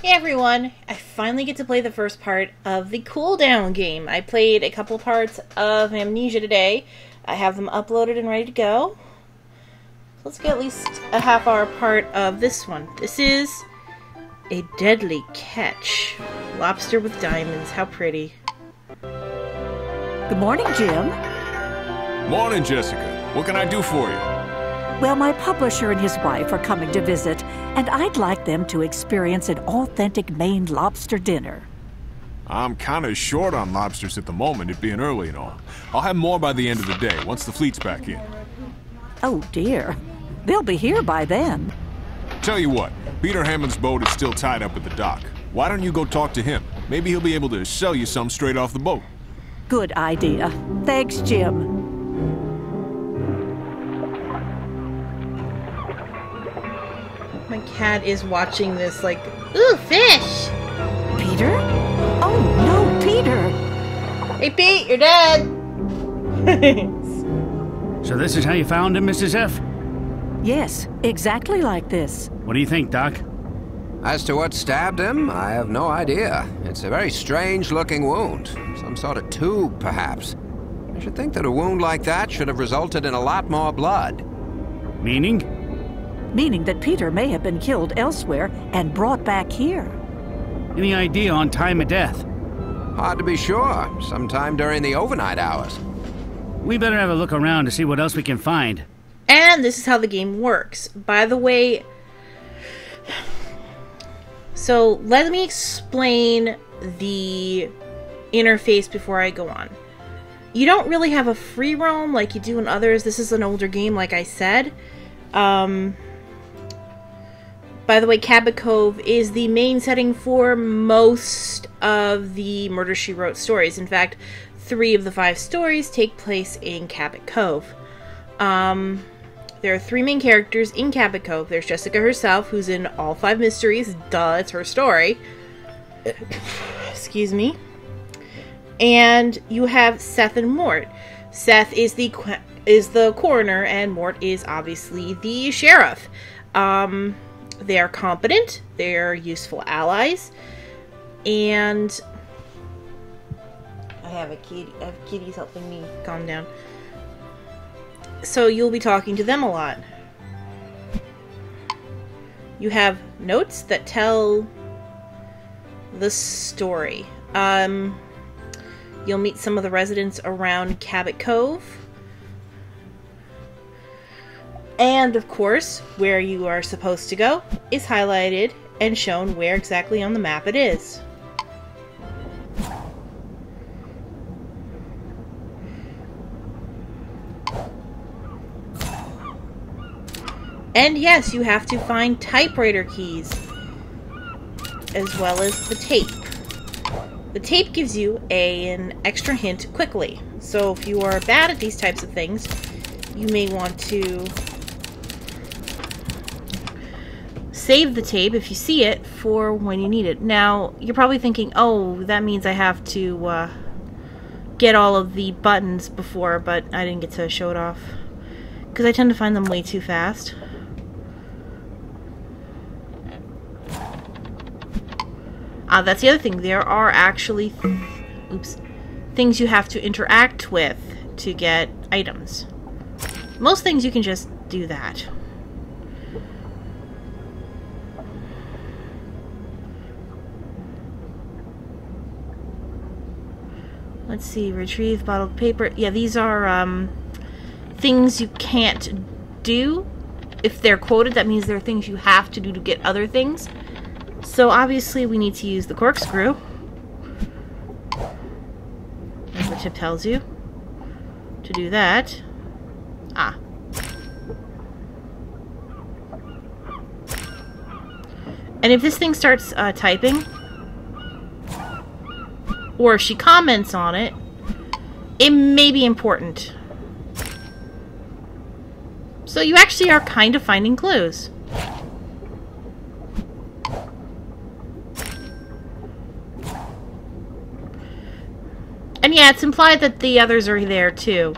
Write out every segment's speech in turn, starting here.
Hey everyone! I finally get to play the first part of the cooldown game. I played a couple parts of Amnesia today. I have them uploaded and ready to go. Let's get at least a half-hour part of this one. This is a deadly catch. Lobster with diamonds. How pretty. Good morning, Jim. Morning, Jessica. What can I do for you? Well, my publisher and his wife are coming to visit, and I'd like them to experience an authentic Maine lobster dinner. I'm kind of short on lobsters at the moment, it being early and all. I'll have more by the end of the day, once the fleet's back in. Oh, dear. They'll be here by then. Tell you what, Peter Hammond's boat is still tied up at the dock. Why don't you go talk to him? Maybe he'll be able to sell you some straight off the boat. Good idea. Thanks, Jim. My cat is watching this like, ooh, fish! Peter? Oh, no, Peter! Hey Pete, you're dead! So this is how you found him, Mrs. F? Yes, exactly like this. What do you think, Doc? As to what stabbed him, I have no idea. It's a very strange-looking wound. Some sort of tube, perhaps. I should think that a wound like that should have resulted in a lot more blood. Meaning? Meaning that Peter may have been killed elsewhere and brought back here. Any idea on time of death? Hard to be sure. Sometime during the overnight hours. We better have a look around to see what else we can find. And this is how the game works. By the way, so let me explain the interface before I go on. You don't really have a free roam like you do in others. This is an older game, like I said. By the way, Cabot Cove is the main setting for most of the Murder, She Wrote stories. In fact, 3 of the 5 stories take place in Cabot Cove. There are 3 main characters in Cabot Cove. There's Jessica herself, who's in all 5 mysteries. Duh, it's her story. Excuse me. And you have Seth and Mort. Seth is the coroner, and Mort is obviously the sheriff. They are competent, they're useful allies, and I have kitties helping me calm down. So you'll be talking to them a lot. You have notes that tell the story. You'll meet some of the residents around Cabot Cove. And, of course, where you are supposed to go is highlighted and shown where exactly on the map it is. And yes, you have to find typewriter keys, as well as the tape. The tape gives you an extra hint quickly. So if you are bad at these types of things, you may want to save the tape if you see it for when you need it. Now, you're probably thinking, oh, that means I have to get all of the buttons before, but I didn't get to show it off. Because I tend to find them way too fast. That's the other thing. There are actually things you have to interact with to get items. Most things you can just do that. Let's see, retrieve bottled paper. Yeah, these are things you can't do. If they're quoted, that means they're things you have to do to get other things. So obviously we need to use the corkscrew, as the tip tells you, to do that. And if this thing starts typing, or if she comments on it, it may be important. So you actually are kind of finding clues. And yeah, it's implied that the others are there too.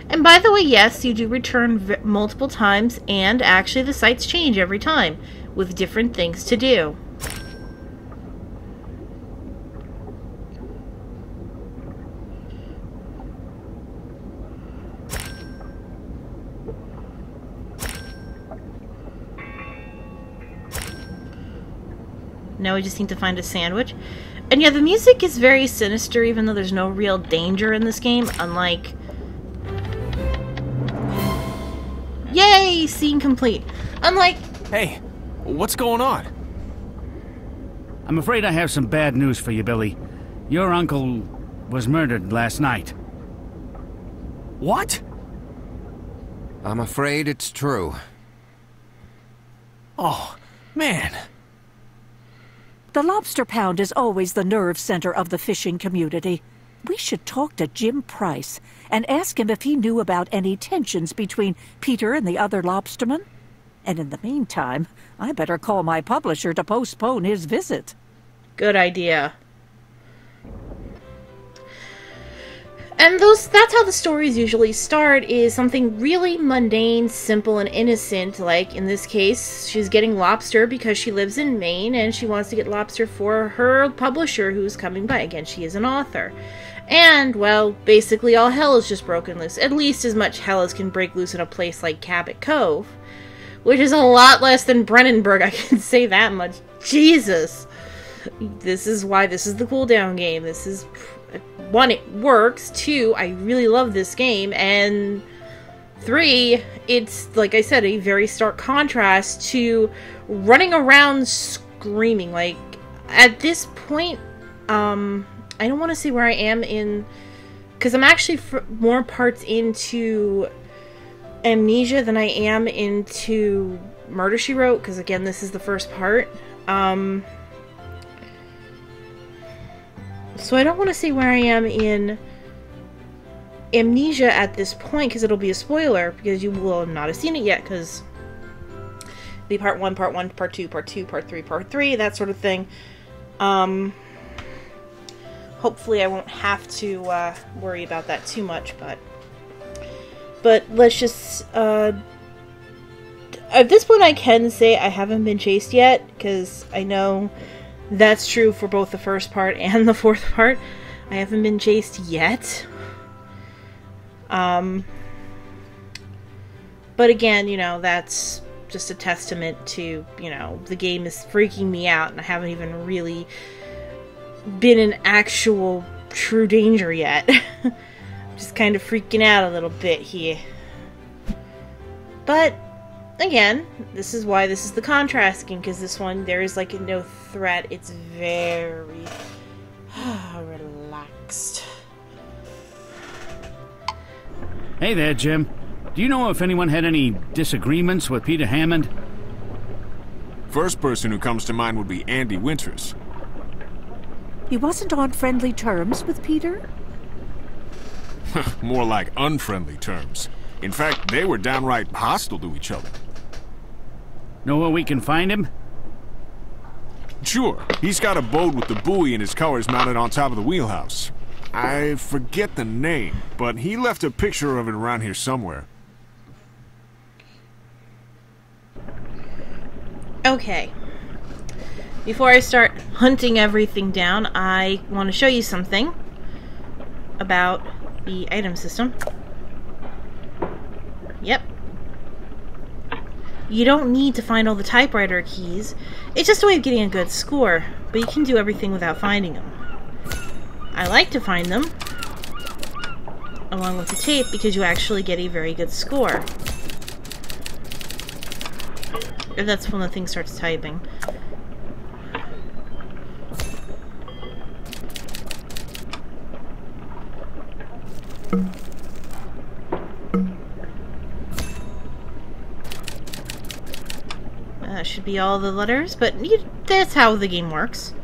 And by the way, yes, you do return multiple times, and actually the sites change every time, with different things to do. Now we just need to find a sandwich. And yeah, the music is very sinister, even though there's no real danger in this game, unlike... Yay! Scene complete. Unlike... Hey, what's going on? I'm afraid I have some bad news for you, Billy. Your uncle was murdered last night. What? I'm afraid it's true. Oh, man. The Lobster Pound is always the nerve center of the fishing community. We should talk to Jim Price and ask him if he knew about any tensions between Peter and the other lobstermen. And in the meantime, I better call my publisher to postpone his visit. Good idea. And that's how the stories usually start, is something really mundane, simple, and innocent. Like, in this case, she's getting lobster because she lives in Maine, and she wants to get lobster for her publisher who's coming by. Again, she is an author. And, well, basically all hell is just broken loose. At least as much hell as can break loose in a place like Cabot Cove. Which is a lot less than Brennenburg, I can say that much. Jesus! This is why this is the cooldown game. This is... One, it works. Two, I really love this game. And three, it's, like I said, a very stark contrast to running around screaming. Like, at this point, I don't want to say where I am in... Because I'm actually more parts into Amnesia than I am into Murder, She Wrote. Because, again, this is the first part. So I don't want to say where I am in Amnesia at this point, because it'll be a spoiler, because you will not have seen it yet, because it'll be part 1, part 1, part 2, part 2, part 3, part 3, that sort of thing. Hopefully I won't have to worry about that too much, but let's just... at this point I can say I haven't been chased yet, because I know... That's true for both the first part and the fourth part. I haven't been chased yet. But again, you know, that's just a testament to, you know, the game is freaking me out and I haven't even really been in actual true danger yet. Just kind of freaking out a little bit here. But again, this is why this is the contrast game, because this one, there is like no threat. It's very relaxed. Hey there, Jim. Do you know if anyone had any disagreements with Peter Hammond? First person who comes to mind would be Andy Winters. He wasn't on friendly terms with Peter? More like unfriendly terms. In fact, they were downright hostile to each other. Know where we can find him? Sure. He's got a boat with the buoy and his colors mounted on top of the wheelhouse. I forget the name, but he left a picture of it around here somewhere. Okay. Before I start hunting everything down, I want to show you something about the item system. Yep. You don't need to find all the typewriter keys. It's just a way of getting a good score, but you can do everything without finding them. I like to find them along with the tape because you actually get a very good score. And that's when the thing starts typing. That should be all the letters, but that's how the game works.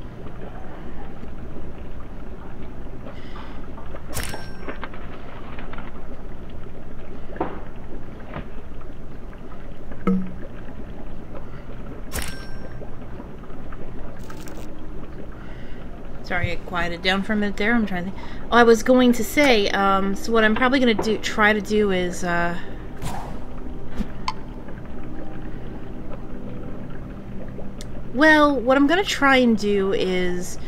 Sorry, I quieted down for a minute there. I'm trying to think. Oh, I was going to say, so what I'm probably going to try to do is, well, what I'm going to try and do is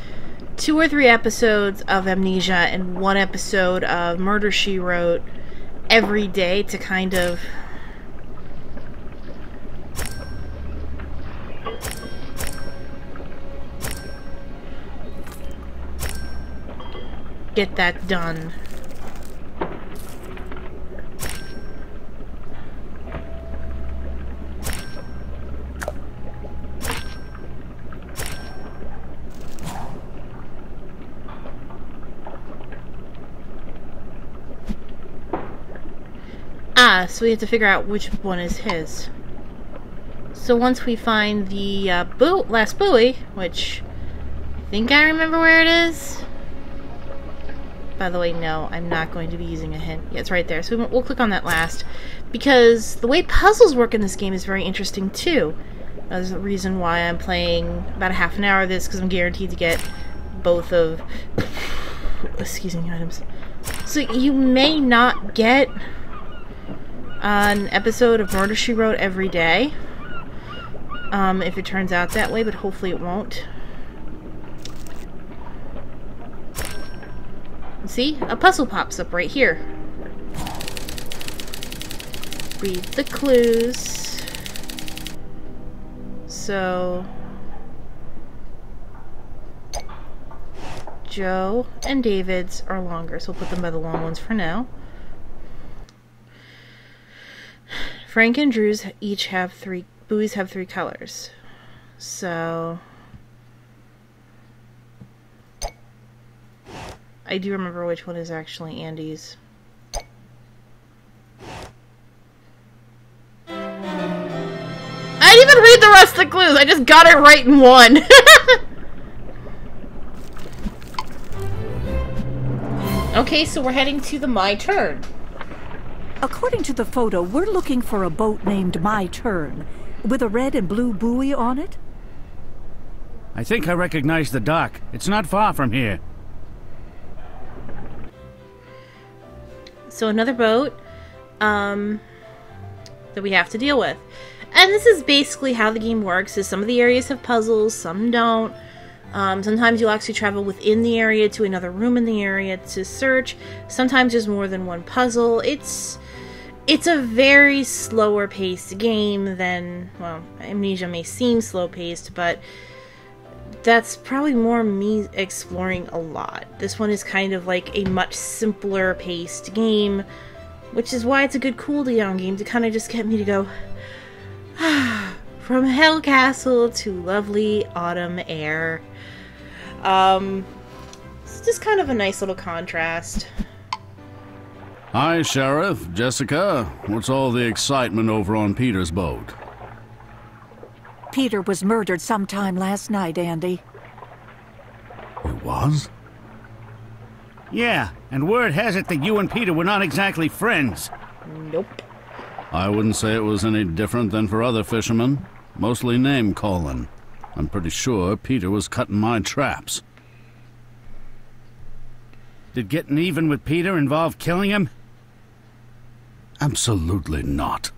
2 or 3 episodes of Amnesia and 1 episode of Murder, She Wrote every day to kind of get that done. So we have to figure out which one is his. So once we find the last buoy, which I think I remember where it is. By the way, no, I'm not going to be using a hint. Yeah, it's right there. So we'll click on that last. Because the way puzzles work in this game is very interesting too. There's a reason why I'm playing about a half an hour of this, because I'm guaranteed to get both of excuse me, items. So you may not get an episode of Murder, She Wrote every day, if it turns out that way, but hopefully it won't. See? A puzzle pops up right here. Read the clues. So Joe and David's are longer, so we'll put them by the long ones for now. Frank and Drew's each have 3 buoys, have 3 colors. So I do remember which one is actually Andy's. I didn't even read the rest of the clues. I just got it right in one. Okay, so we're heading to the My Turn. According to the photo, we're looking for a boat named My Turn, with a red and blue buoy on it. I think I recognize the dock. It's not far from here. So another boat that we have to deal with. And this is basically how the game works, is some of the areas have puzzles, some don't. Sometimes you'll actually travel within the area to another room in the area to search. Sometimes there's more than one puzzle. It's a very slower paced game than, well, Amnesia may seem slow paced, but that's probably more me exploring a lot. This one is kind of like a much simpler paced game, which is why it's a good cool down game to kind of just get me to go from Hell Castle to lovely autumn air. It's just kind of a nice little contrast. Hi, Sheriff. Jessica. What's all the excitement over on Peter's boat? Peter was murdered sometime last night, Andy. He was? Yeah, and word has it that you and Peter were not exactly friends. Nope. I wouldn't say it was any different than for other fishermen. Mostly name-calling. I'm pretty sure Peter was cutting my traps. Did getting even with Peter involve killing him? Absolutely not.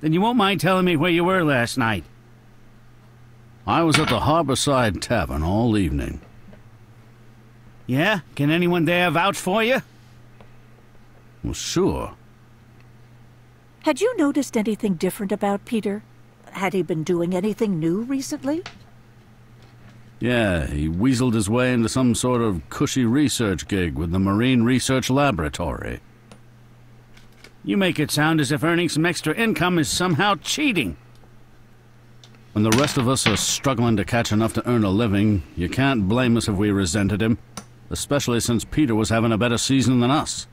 Then you won't mind telling me where you were last night. I was at the Harborside Tavern all evening. Yeah? Can anyone there vouch for you? Well, sure. Had you noticed anything different about Peter? Had he been doing anything new recently? Yeah, he weaseled his way into some sort of cushy research gig with the Marine Research Laboratory. You make it sound as if earning some extra income is somehow cheating. When the rest of us are struggling to catch enough to earn a living, you can't blame us if we resented him, especially since Peter was having a better season than us.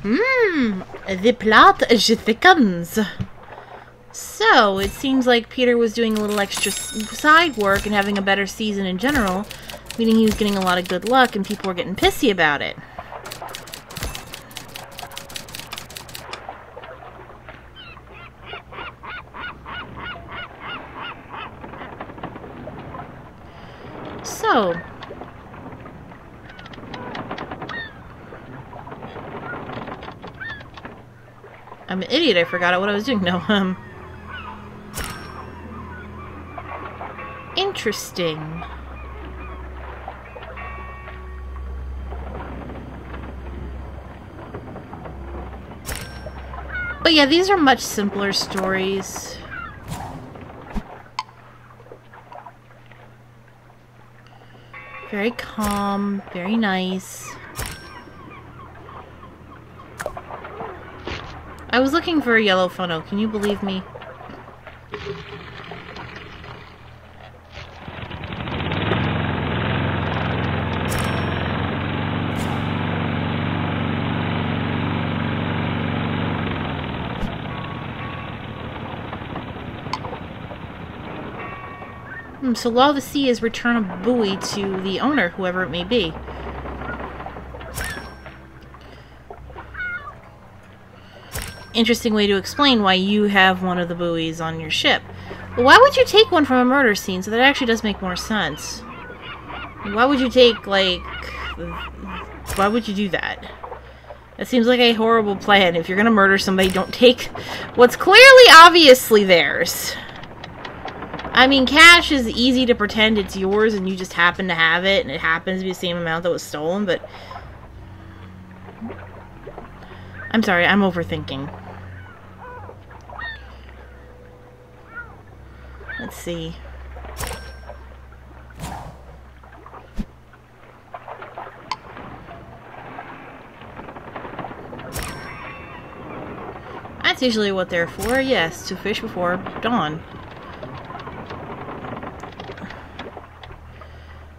The plot thickens. So, it seems like Peter was doing a little extra side work and having a better season in general, meaning he was getting a lot of good luck and people were getting pissy about it. So... I'm an idiot, I forgot what I was doing. No, interesting. But yeah, these are much simpler stories. Very calm, very nice. I was looking for a yellow funnel, can you believe me? So Law of the Sea is return a buoy to the owner, whoever it may be. Interesting way to explain why you have one of the buoys on your ship. But why would you take one from a murder scene? So that actually does make more sense. Why would you take, like... Why would you do that? That seems like a horrible plan. If you're gonna murder somebody, don't take what's clearly obviously theirs. I mean, cash is easy to pretend it's yours and you just happen to have it and it happens to be the same amount that was stolen, but... I'm sorry, I'm overthinking. Let's see. That's usually what they're for, yes, to fish before dawn.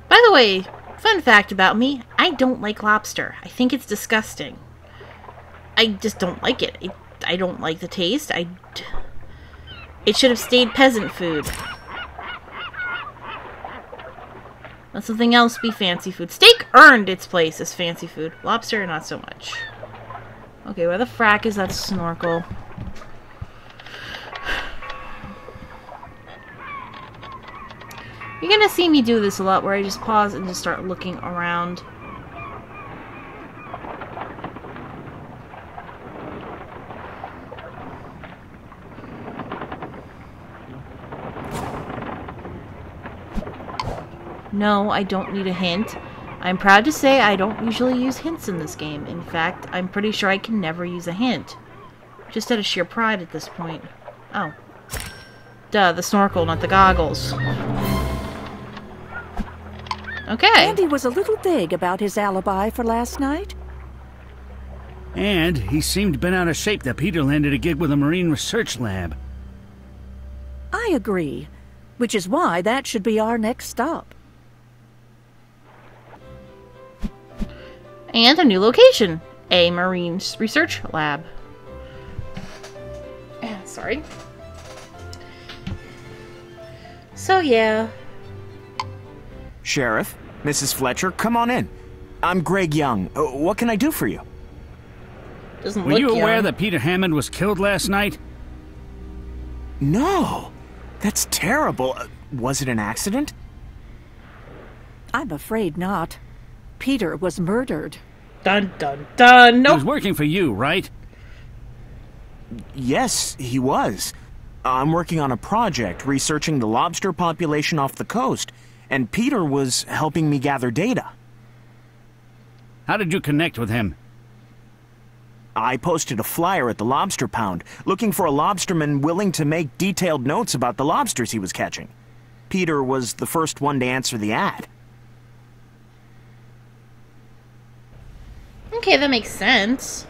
By the way, fun fact about me, I don't like lobster. I think it's disgusting. I just don't like it. I don't like the taste. It should have stayed peasant food. Let something else be fancy food. Steak earned its place as fancy food. Lobster, not so much. Okay, where the frack is that snorkel? You're gonna see me do this a lot, where I just pause and just start looking around. No, I don't need a hint. I'm proud to say I don't usually use hints in this game. In fact, I'm pretty sure I can never use a hint. Just out of sheer pride at this point. Oh. Duh, the snorkel, not the goggles. Okay. Andy was a little vague about his alibi for last night. And he seemed bent out of shape that Peter landed a gig with a marine research lab. I agree, which is why that should be our next stop. And a new location. A marine research lab. Sorry. So, yeah. Sheriff, Mrs. Fletcher, come on in. I'm Greg Young. What can I do for you? Doesn't Were look you aware young. that Peter Hammond was killed last night? No. That's terrible. Was it an accident? I'm afraid not. Peter was murdered. Dun dun dun. He Nope. was working for you, right? Yes, he was. I'm working on a project researching the lobster population off the coast, and Peter was helping me gather data. How did you connect with him? I posted a flyer at the Lobster Pound, looking for a lobsterman willing to make detailed notes about the lobsters he was catching. Peter was the first one to answer the ad. Okay, that makes sense.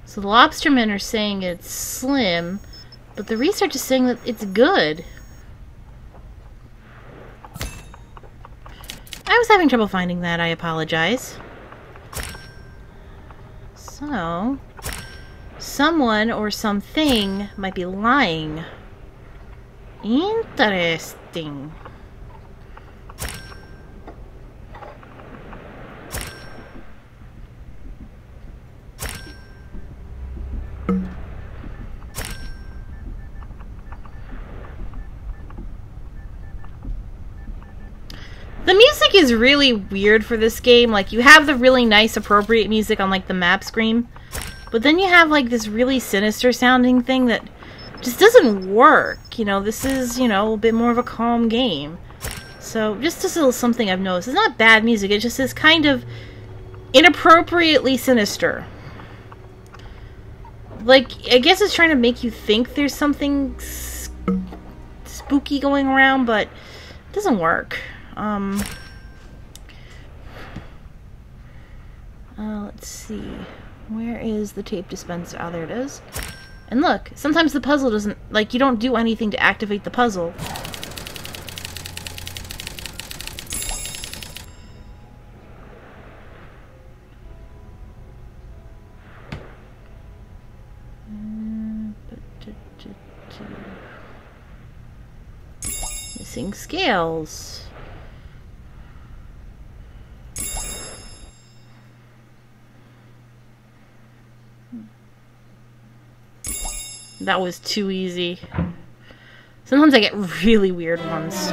So the lobstermen are saying it's slim, but the research is saying that it's good. I was having trouble finding that, I apologize. So, someone or something might be lying. Interesting. The music is really weird for this game. Like, you have the really nice, appropriate music on, like, the map screen. But then you have, like, this really sinister sounding thing that just doesn't work. You know, this is, you know, a bit more of a calm game. So, just a little something I've noticed. It's not bad music, it just is kind of inappropriately sinister. Like, I guess it's trying to make you think there's something spooky going around, but it doesn't work. Let's see. Where is the tape dispenser? Oh, there it is. And look, sometimes the puzzle doesn't... Like, you don't do anything to activate the puzzle. Missing scales. That was too easy. Sometimes I get really weird ones.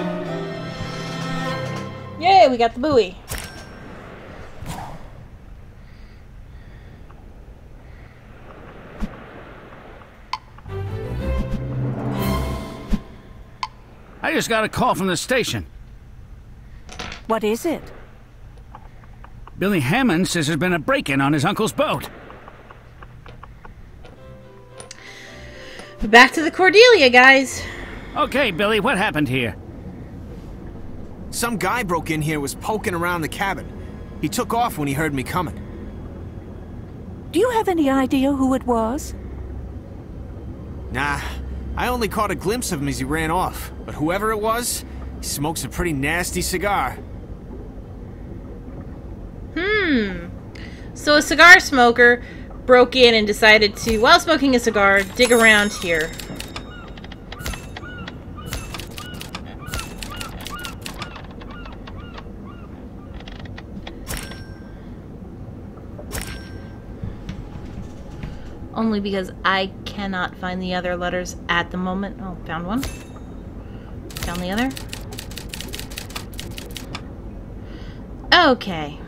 Yay, we got the buoy. I just got a call from the station. What is it? Billy Hammond says there's been a break-in on his uncle's boat. Back to the Cordelia, guys. Okay, Billy, what happened here? Some guy broke in here, was poking around the cabin. He took off when he heard me coming. Do you have any idea who it was? Nah, I only caught a glimpse of him as he ran off. But whoever it was, he smokes a pretty nasty cigar. So a cigar smoker broke in and decided to, while smoking a cigar, dig around here. Only because I cannot find the other letters at the moment. Oh, found one. Found the other. Okay.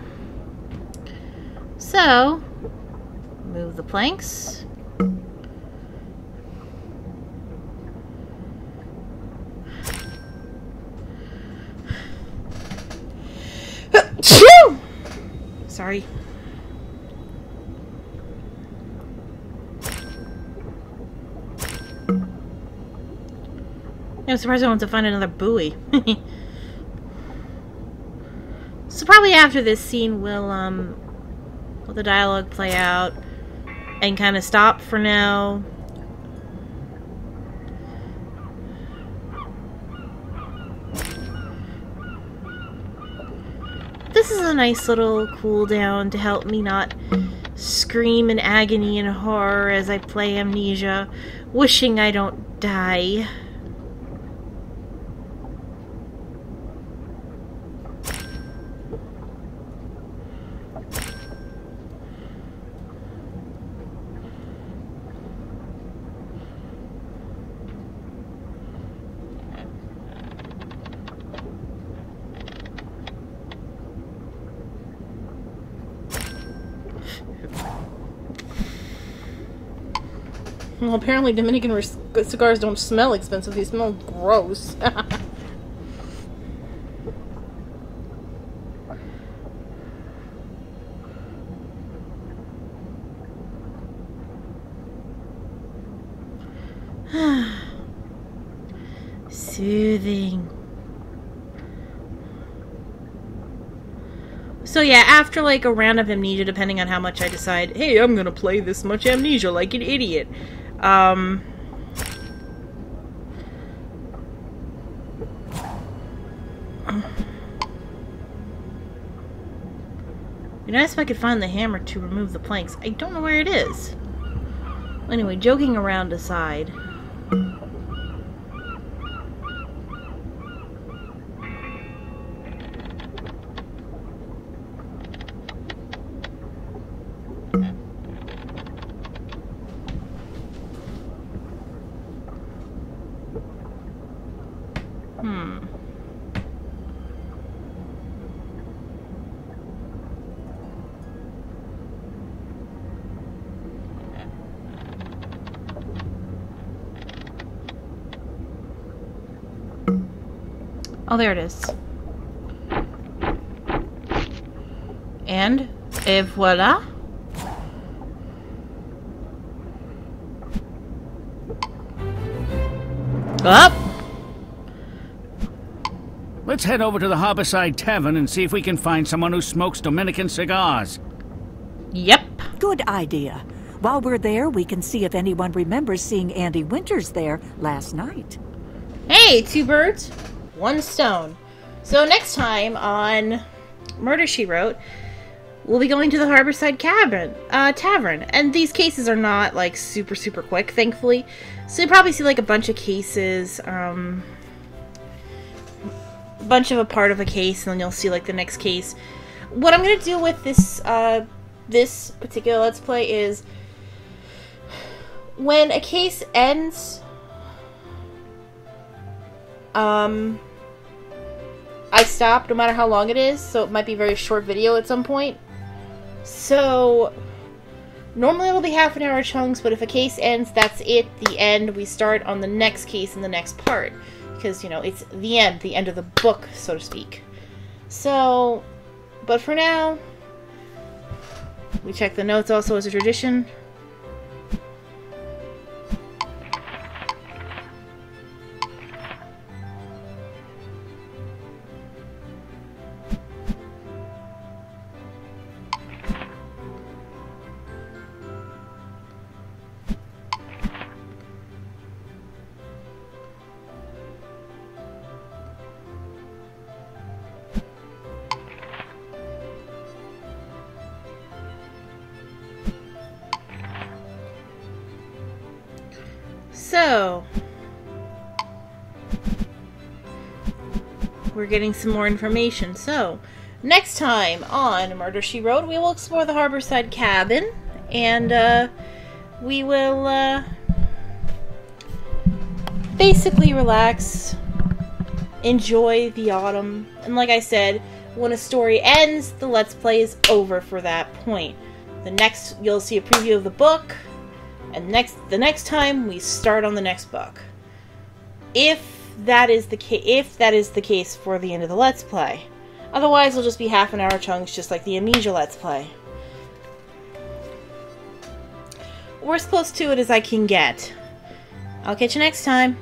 So, move the planks. Sorry. I'm surprised I want to find another buoy. So probably after this scene we'll let the dialogue play out and kind of stop for now. This is a nice little cool down to help me not scream in agony and horror as I play Amnesia, wishing I don't die. Well, apparently Dominican cigars don't smell expensive. They smell gross. Soothing. So yeah, after like a round of amnesia, depending on how much I decide, hey, I'm gonna play this much amnesia like an idiot. It'd be nice if I could find the hammer to remove the planks. I don't know where it is. Anyway, joking around aside. Oh, there it is. And voila. Up. Let's head over to the Harborside Tavern and see if we can find someone who smokes Dominican cigars. Yep. Good idea. While we're there, we can see if anyone remembers seeing Andy Winters there last night. Hey, 2 birds, 1 stone. So next time on Murder, She Wrote, we'll be going to the Harborside Tavern. And these cases are not, like, super, super quick, thankfully. So you'll probably see, like, a bunch of cases, bunch of a part of a case, and then you'll see, like, the next case. What I'm going to do with this, this particular Let's Play is, when a case ends, I stop no matter how long it is, so it might be a very short video at some point. So, normally it'll be half an hour chunks, but if a case ends, that's it, the end. We start on the next case in the next part. Because, you know, it's the end of the book, so to speak. So, but for now, we check the notes also as a tradition. So, we're getting some more information. So, next time on Murder, She Wrote, we will explore the Harborside Cabin, and we will basically relax, enjoy the autumn, and like I said, when a story ends, the Let's Play is over for that point. You'll see a preview of the book, and the next time we start on the next book. If that is the case for the end of the Let's Play. Otherwise, it'll just be half an hour chunks, just like the Amnesia Let's Play. We're as close to it as I can get. I'll catch you next time.